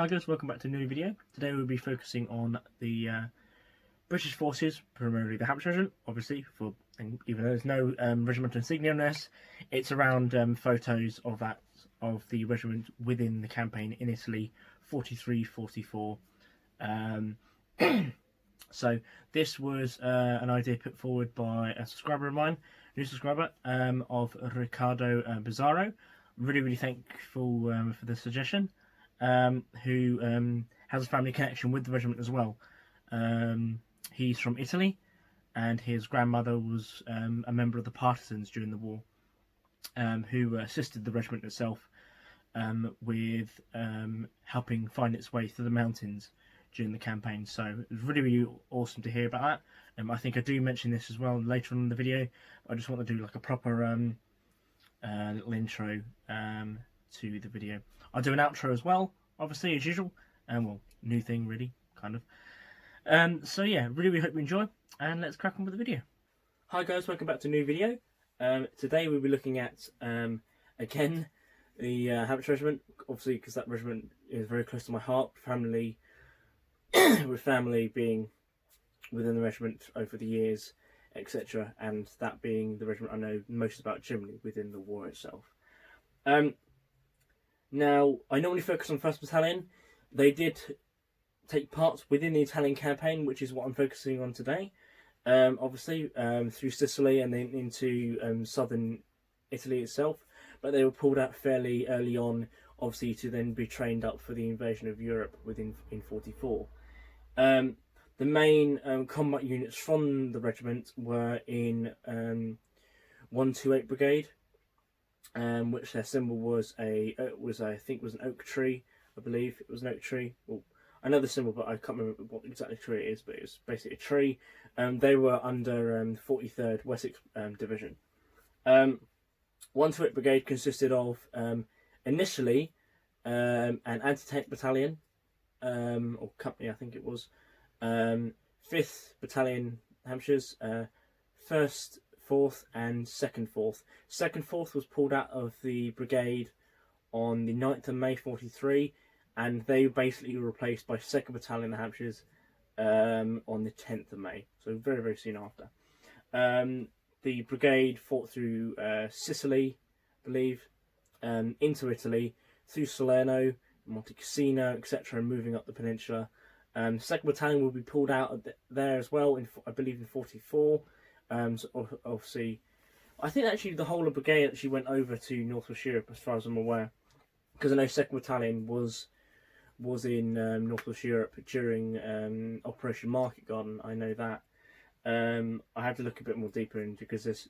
guys, welcome back to a new video. Today we'll be focusing on the British forces, primarily the Hampshire Regiment, obviously, even though there's no regimental insignia on this, it's around photos of the regiment within the campaign in Italy, 43-44. So this was an idea put forward by a subscriber of mine, a new subscriber, of Riccardo Bizzaro. Really thankful for the suggestion. Who has a family connection with the regiment as well. He's from Italy, and his grandmother was a member of the partisans during the war, who assisted the regiment itself with helping find its way through the mountains during the campaign. So it was really awesome to hear about that. I think I do mention this as well later on in the video. I just want to do like a proper little intro to the video. I'll do an outro as well, obviously, as usual, and well, new thing really, kind of. So yeah, really hope you enjoy, and let's crack on with the video. Hi guys, welcome back to a new video. Today we'll be looking at, again, the Hampshire Regiment, obviously because that regiment is very close to my heart, family, with family being within the regiment over the years, etc., and that being the regiment I know most about generally within the war itself. Now, I normally focus on 1st Battalion. They did take part within the Italian campaign, which is what I'm focusing on today. Obviously, through Sicily and then into southern Italy itself. But they were pulled out fairly early on, obviously, to then be trained up for the invasion of Europe in 44. The main combat units from the regiment were in 128 Brigade, which their symbol was I think was an oak tree. I believe it was an oak tree. Well, I know the symbol, but I can't remember what exactly tree it is. But it was basically a tree. They were under 43rd Wessex Division. 128 Brigade consisted of initially an anti-tank battalion or company, I think it was. 5th Battalion Hampshires, 1st, 4th and 2nd 4th. 2nd 4th was pulled out of the brigade on the 9th of May 43, and they were basically replaced by 2nd Battalion Hampshires on the 10th of May, so very soon after. The brigade fought through Sicily, I believe, into Italy, through Salerno, Monte Cassino, etc., and moving up the peninsula. 2nd Battalion will be pulled out there as well, I believe in 44. So obviously, I think actually the whole of brigade actually went over to Northwest Europe, as far as I'm aware, because I know 2nd Battalion was in Northwest Europe during Operation Market Garden. I know that. I have to look a bit more deeper into, because it's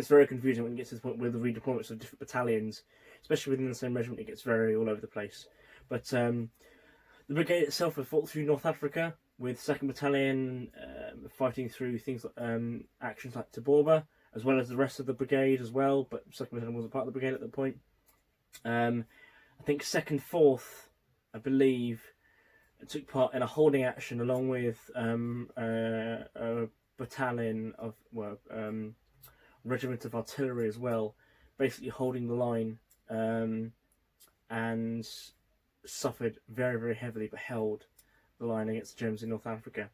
very confusing when it gets to the point with the redeployments of different battalions, especially within the same regiment. It gets very all over the place. But the brigade itself had fought through North Africa, with 2nd Battalion fighting through things like actions like Taborba, as well as the rest of the brigade as well, but 2nd Battalion wasn't part of the brigade at that point. I think 2nd 4th, I believe, took part in a holding action along with a battalion of, regiment of artillery as well, basically holding the line, and suffered very heavily, but held the line against the Germans in North Africa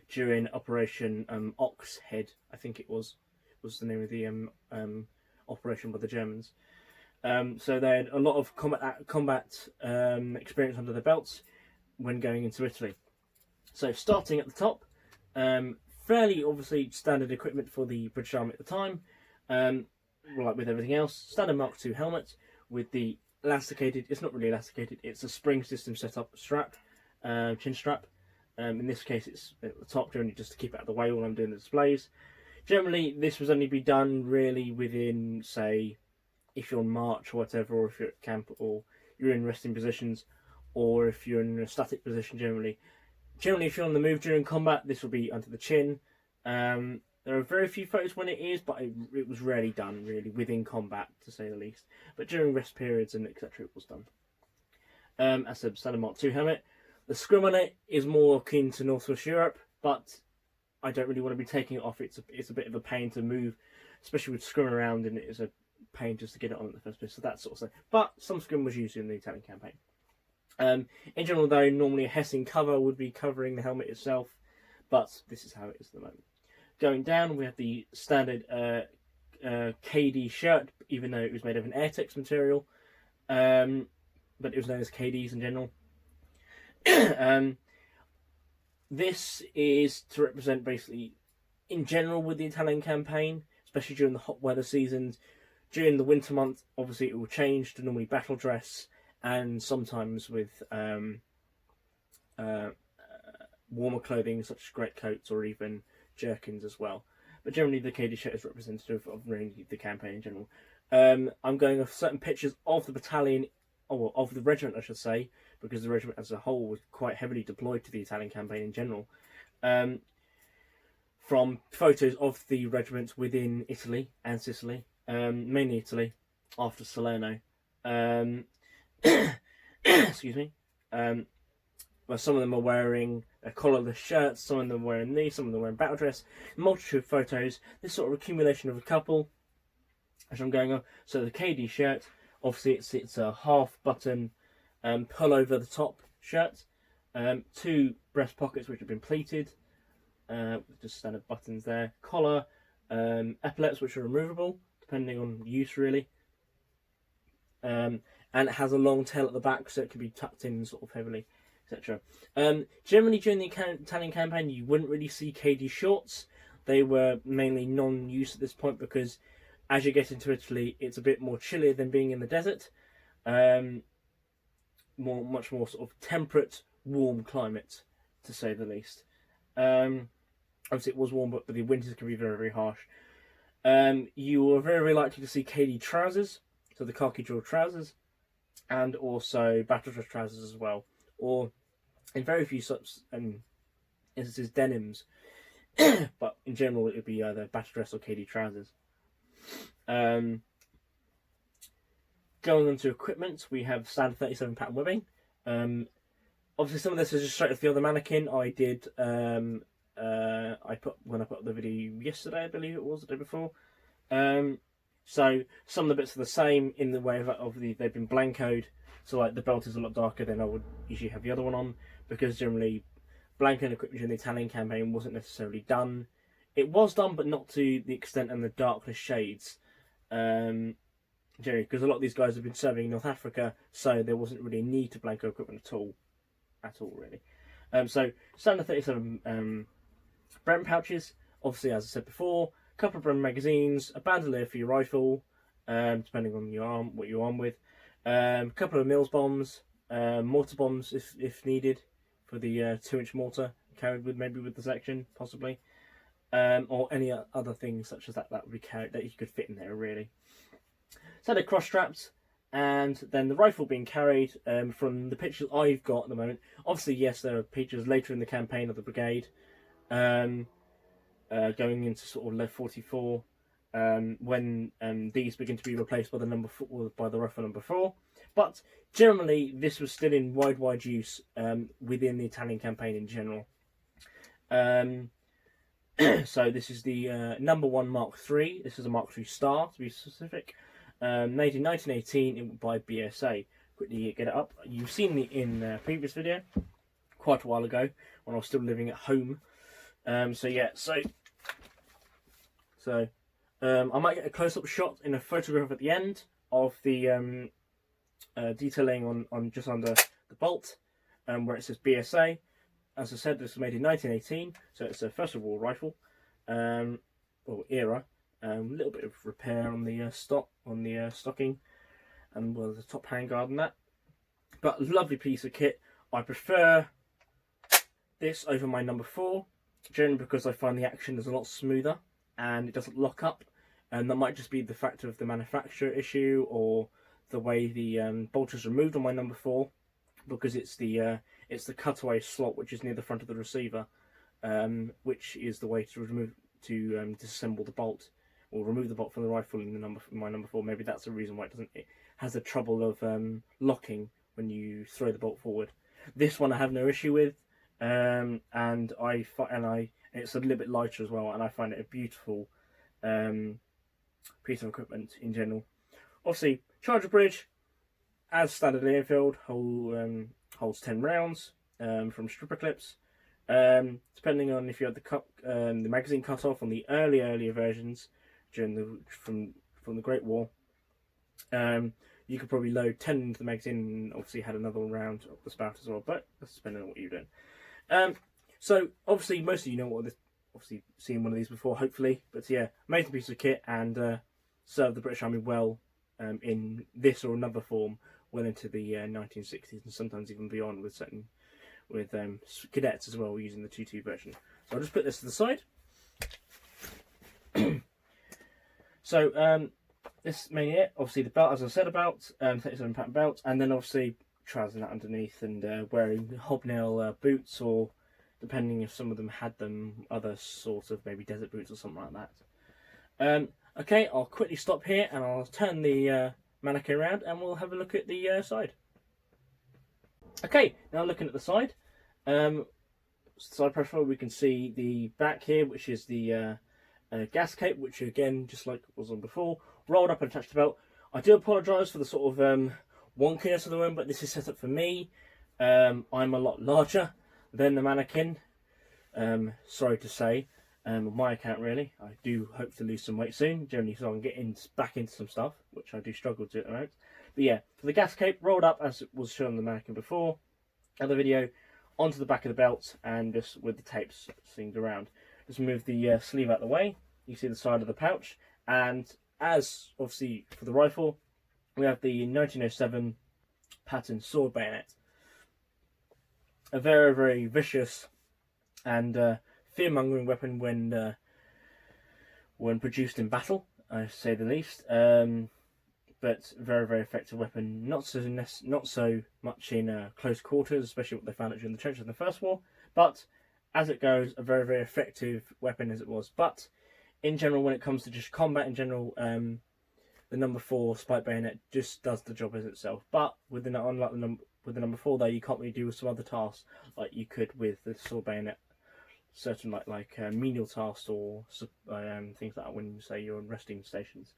during Operation Ox Head, I think it was the name of the operation by the Germans. So they had a lot of combat experience under their belts when going into Italy. So starting at the top, fairly obviously standard equipment for the British Army at the time, like with everything else, standard Mark II helmet with the elasticated, it's not really elasticated, it's a spring system set up strap, chin strap. In this case it's at the top, generally just to keep it out of the way while I'm doing the displays. Generally this was only be done really within, say, if you're on march or whatever, or if you're at camp, or you're in resting positions, or if you're in a static position. Generally if you're on the move during combat, this will be under the chin. There are very few photos when it is, but it was rarely done really within combat, to say the least. But during rest periods and etc., it was done. As a standard Mark II helmet. The scrim on it is more akin to Northwest Europe, but I don't really want to be taking it off. It's a bit of a pain to move, especially with scrim around, and it is a pain just to get it on in the first place. So that sort of thing. But some scrim was used in the Italian campaign. In general, though, normally a Hessian cover would be covering the helmet itself, but this is how it is at the moment. Going down, we have the standard KD shirt, even though it was made of an Airtex material, but it was known as KDs in general. This is to represent basically, in general, with the Italian campaign, especially during the hot weather seasons. During the winter month, obviously it will change to normally battle dress, and sometimes with warmer clothing such as greatcoats or even jerkins as well. But generally the KD shirt is representative of really the campaign in general. I'm going off certain pictures of the battalion, or of the regiment I should say, because the regiment as a whole was quite heavily deployed to the Italian campaign in general. From photos of the regiments within Italy and Sicily, mainly Italy, after Salerno. Excuse me. Well, some of them are wearing a collarless shirts, some of them are wearing these, some of them are wearing battle dress. A multitude of photos. This sort of accumulation of a couple, as I'm going on. So the KD shirt, obviously it's a half button pull over the top shirt, 2 breast pockets which have been pleated, just standard buttons there, collar, epaulets which are removable depending on use really, and it has a long tail at the back so it can be tucked in sort of heavily, etc. Generally during the Italian campaign you wouldn't really see KD shorts. They were mainly non-use at this point because as you get into Italy it's a bit more chillier than being in the desert. Much more sort of temperate, warm climate, to say the least. Obviously it was warm, but the winters can be very, very harsh. You are very, very likely to see KD trousers, so the khaki drill trousers, and also battle dress trousers as well, or in very few such instances denims, but in general it would be either battle dress or KD trousers. Going on to equipment, we have standard 37 pattern webbing. Obviously some of this is just straight off the other mannequin. I did when I put up the video yesterday, I believe it was, the day before. So some of the bits are the same in the way of they've been blancoed. So like the belt is a lot darker than I would usually have the other one on, because generally blancoing equipment in the Italian campaign wasn't necessarily done. It was done, but not to the extent and the darkness shades. Generally, because a lot of these guys have been serving in North Africa, so there wasn't really a need to blanco equipment at all really. So standard 37 Bremen pouches, obviously as I said before, a couple of Bremen magazines, a bandolier for your rifle, depending on what you're armed with, a couple of Mills bombs, mortar bombs if needed for the 2-inch mortar carried with the section possibly, or any other things such as that would be carried that you could fit in there really. So they're cross straps, and then the rifle being carried. From the pictures I've got at the moment, obviously yes, there are pictures later in the campaign of the brigade, going into sort of level 44, when these begin to be replaced by the rifle number 4. But generally, this was still in wide use within the Italian campaign in general. So this is the number 1 Mark III. This is a Mark III Star to be specific. Made in 1918 by BSA. Quickly get it up. You've seen it in a previous video quite a while ago when I was still living at home. So yeah, I might get a close-up shot in a photograph at the end of the detailing on just under the bolt, where it says BSA. As I said, this was made in 1918, so it's a First World War rifle, or era. A little bit of repair on the stocking, and the top handguard and that. But lovely piece of kit. I prefer this over my number 4, generally because I find the action is a lot smoother and it doesn't lock up. And that might just be the factor of the manufacturer issue or the way the bolt is removed on my number 4, because it's the cutaway slot which is near the front of the receiver, which is the way to disassemble the bolt, or remove the bolt from the rifle in my number 4. Maybe that's the reason why it has the trouble of locking when you throw the bolt forward. This one I have no issue with, and it's a little bit lighter as well, and I find it a beautiful piece of equipment in general. Obviously, charger bridge, as standard Enfield, whole holds 10 rounds from stripper clips. Depending on if you had the magazine cut off on the earlier versions during from the Great War, you could probably load 10 into the magazine and obviously had another round up the spout as well, but that's depending on what you're doing. So obviously most of you know what this, obviously seen one of these before, hopefully, but yeah, amazing piece of kit, and served the British Army well in this or another form well into the 1960s and sometimes even beyond with cadets as well using the 2.2 version. So I'll just put this to the side. So this is mainly it. Obviously the belt, as I said about, 37-pound belt, and then obviously trousers that underneath, and wearing hobnail boots, or depending if some of them had them, other sorts of maybe desert boots or something like that. Okay, I'll quickly stop here and I'll turn the mannequin around and we'll have a look at the side. Okay, now looking at the side, side profile, we can see the back here, which is the gas cape, which again, just like was on before, rolled up and attached to the belt. I do apologise for the sort of wonkiness of the room, but this is set up for me. I'm a lot larger than the mannequin, sorry to say, on my account really. I do hope to lose some weight soon, generally so I can get back into some stuff, which I do struggle to at the moment. But yeah, for the gas cape, rolled up as it was shown on the mannequin before, other video, onto the back of the belt, and just with the tapes singed around. Just move the sleeve out of the way, you see the side of the pouch, and as obviously for the rifle, we have the 1907 pattern sword bayonet. A very, very vicious and fear-mongering weapon when produced in battle, I say the least. But very, very effective weapon. Not so much in close quarters, especially what they found it during the trenches in the First War. But as it goes, a very, very effective weapon as it was. But in general, when it comes to just combat in general, the number 4 spike bayonet just does the job as itself. But with the number 4, though, you can't really do some other tasks like you could with the sword bayonet. Certain like menial tasks or things like that when you say you're on resting stations.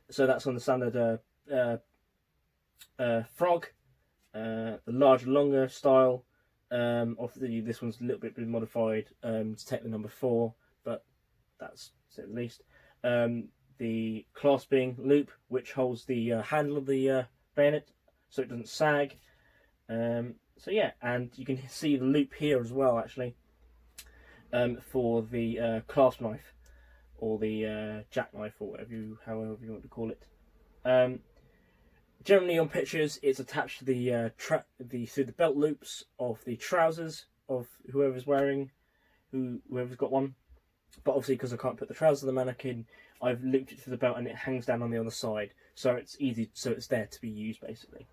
So that's on the standard frog, the larger, longer style. Obviously, this one's a little bit modified to take the number 4, but that's at least. The clasping loop, which holds the handle of the bayonet, so it doesn't sag. So yeah, and you can see the loop here as well, actually, for the clasp knife, or the jackknife, or however you want to call it. Generally on pictures, it's attached to through the belt loops of the trousers of whoever's got one. But obviously, because I can't put the trousers of the mannequin, I've looped it through the belt and it hangs down on the other side, so it's easy, so it's there to be used basically.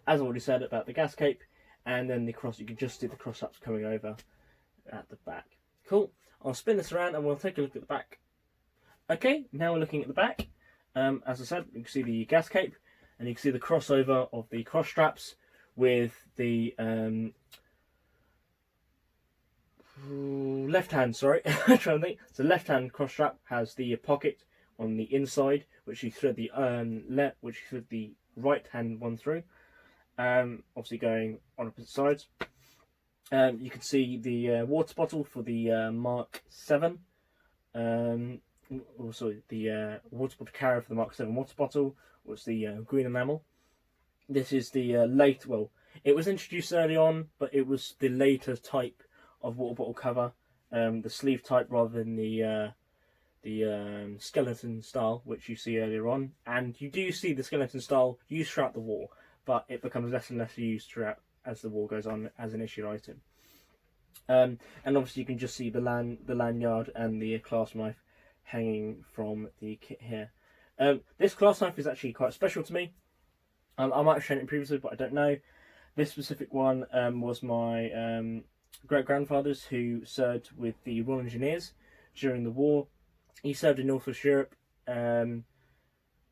As I already said about the gas cape, and then the cross, you can just see the cross-ups coming over at the back. Cool. I'll spin this around and we'll take a look at the back. Okay, now we're looking at the back. As I said, you can see the gas cape, and you can see the crossover of the cross straps with the left hand. Sorry, I'm trying to think. So left hand cross strap has the pocket on the inside, which you thread the right hand one through. Obviously going on opposite sides. You can see the water bottle for the Mark 7. Also the water bottle carrier for the Mark 7 water bottle, was the green enamel. This is the it was introduced early on, but it was the later type of water bottle cover, the sleeve type rather than the skeleton style, which you see earlier on. And you do see the skeleton style used throughout the war, but it becomes less and less used throughout as the war goes on as an issued item. And obviously you can just see the lanyard and the clasp knife hanging from the kit here. This clasp knife is actually quite special to me. I might have shown it previously, but I don't know. This specific one was my great-grandfather's, who served with the Royal Engineers during the war. He served in North West Europe and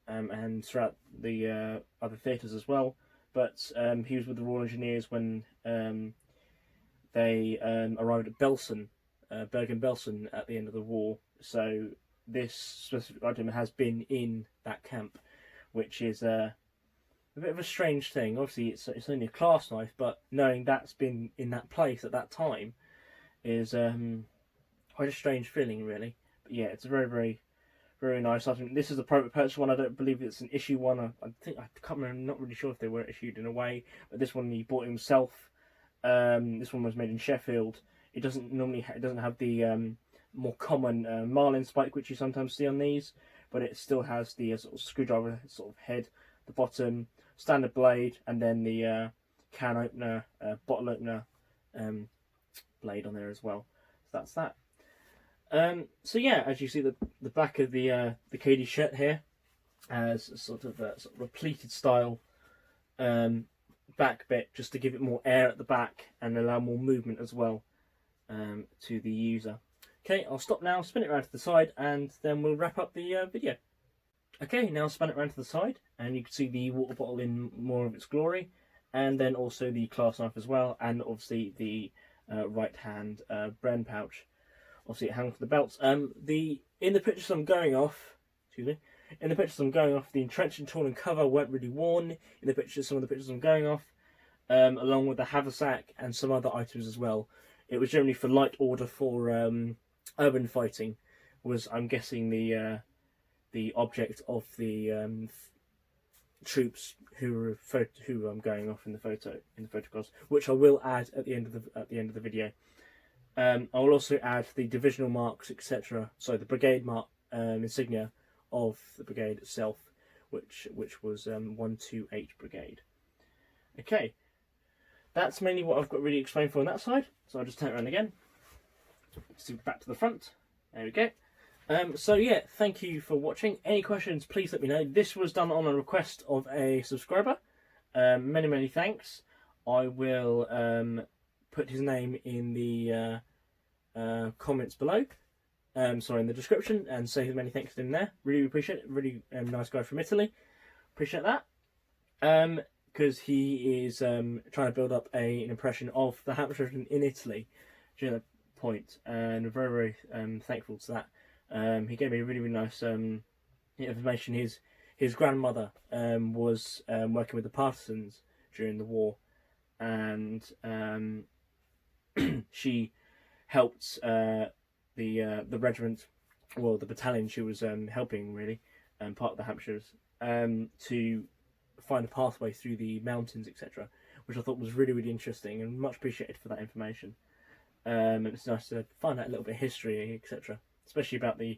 throughout the other theatres as well. But he was with the Royal Engineers when they arrived at Belsen, Bergen-Belsen, at the end of the war. So this specific item has been in that camp, which is a bit of a strange thing. Obviously, it's only a class knife, but knowing that's been in that place at that time is quite a strange feeling, really. But yeah, it's a very, very, very nice. I think this is a private purchase one. I don't believe it's an issue one. I think I can't remember. I'm not really sure if they were issued in a way, but this one he bought himself. This one was made in Sheffield. It doesn't normally it doesn't have the more common marlin spike which you sometimes see on these, but it still has the sort of screwdriver sort of head, the bottom, standard blade, and then the can opener, bottle opener blade on there as well. So that's that. So yeah, as you see, the back of the KD shirt here has a sort of a pleated style back bit, just to give it more air at the back and allow more movement as well to the user. Okay, I'll stop now, spin it around to the side, and then we'll wrap up the video. Okay, now spin it around to the side, and you can see the water bottle in more of its glory, and then also the clasp knife as well, and obviously the right hand Bren pouch. Obviously it hangs for the belts. In the pictures I'm going off, in the pictures I'm going off, the entrench and torn cover weren't really worn. In the pictures, some of the pictures I'm going off, along with the haversack and some other items as well. It was generally for light order for urban fighting. Was, I'm guessing, the object of the troops who I'm going off in the photographs, which I will add at the end of the video. I will also add the divisional marks, etc. So the brigade mark insignia of the brigade itself, which was 128 Brigade. Okay, that's mainly what I've got really explained for on that side. So I'll just turn it around again. So back to the front. There we go. So yeah, thank you for watching. Any questions, please let me know. This was done on a request of a subscriber. Many thanks. I will put his name in the comments below. Sorry, in the description, and say many thanks to him there. Really appreciate it. Really nice guy from Italy. Appreciate that. Because he is trying to build up an impression of the Hampshire in Italy during that point, and we're very thankful to that. He gave me really nice information. His grandmother was working with the partisans during the war, and she helped the regiment, well, the battalion she was helping, really, part of the Hampshires, to find a pathway through the mountains, etc., which I thought was really interesting and much appreciated for that information. It's nice to find out a little bit of history, etc., especially about the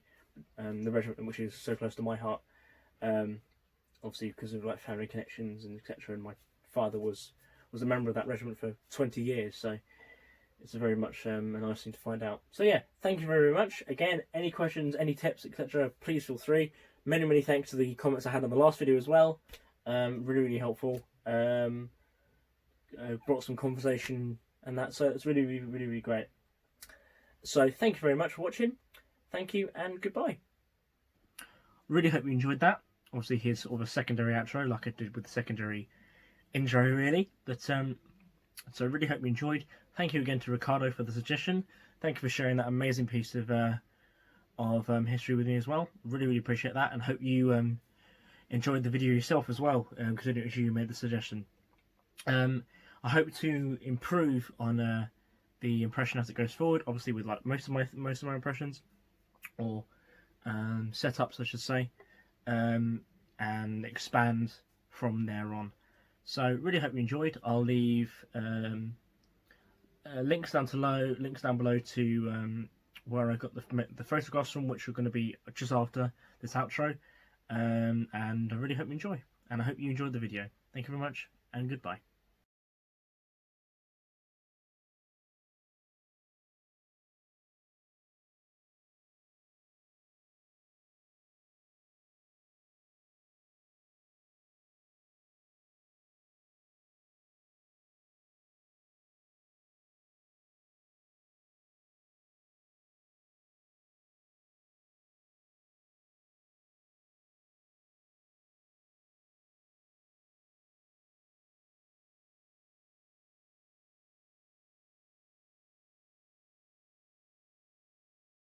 regiment, which is so close to my heart. Obviously, because of like family connections and etc. And my father was a member of that regiment for 20 years, so it's a very much a nice thing to find out. So yeah, thank you very much. Again, any questions, any tips, etc., please feel free. Many thanks to the comments I had on the last video as well. Really helpful. Brought some conversation and that, so it's really great. So thank you very much for watching. Thank you and goodbye. Really hope you enjoyed that. Obviously here's sort of a secondary outro, like I did with the secondary intro, really. But so I really hope you enjoyed. Thank you again to Riccardo for the suggestion. Thank you for sharing that amazing piece of history with me as well. Really appreciate that, and hope you enjoyed the video yourself as well, considering it was you who made the suggestion. I hope to improve on the impression as it goes forward. Obviously, with like most of my impressions, or setups, I should say, and expand from there on. So really hope you enjoyed. I'll leave links down below to where I got the photographs from, which are going to be just after this outro. And I really hope you enjoy, and I hope you enjoyed the video. Thank you very much, and goodbye.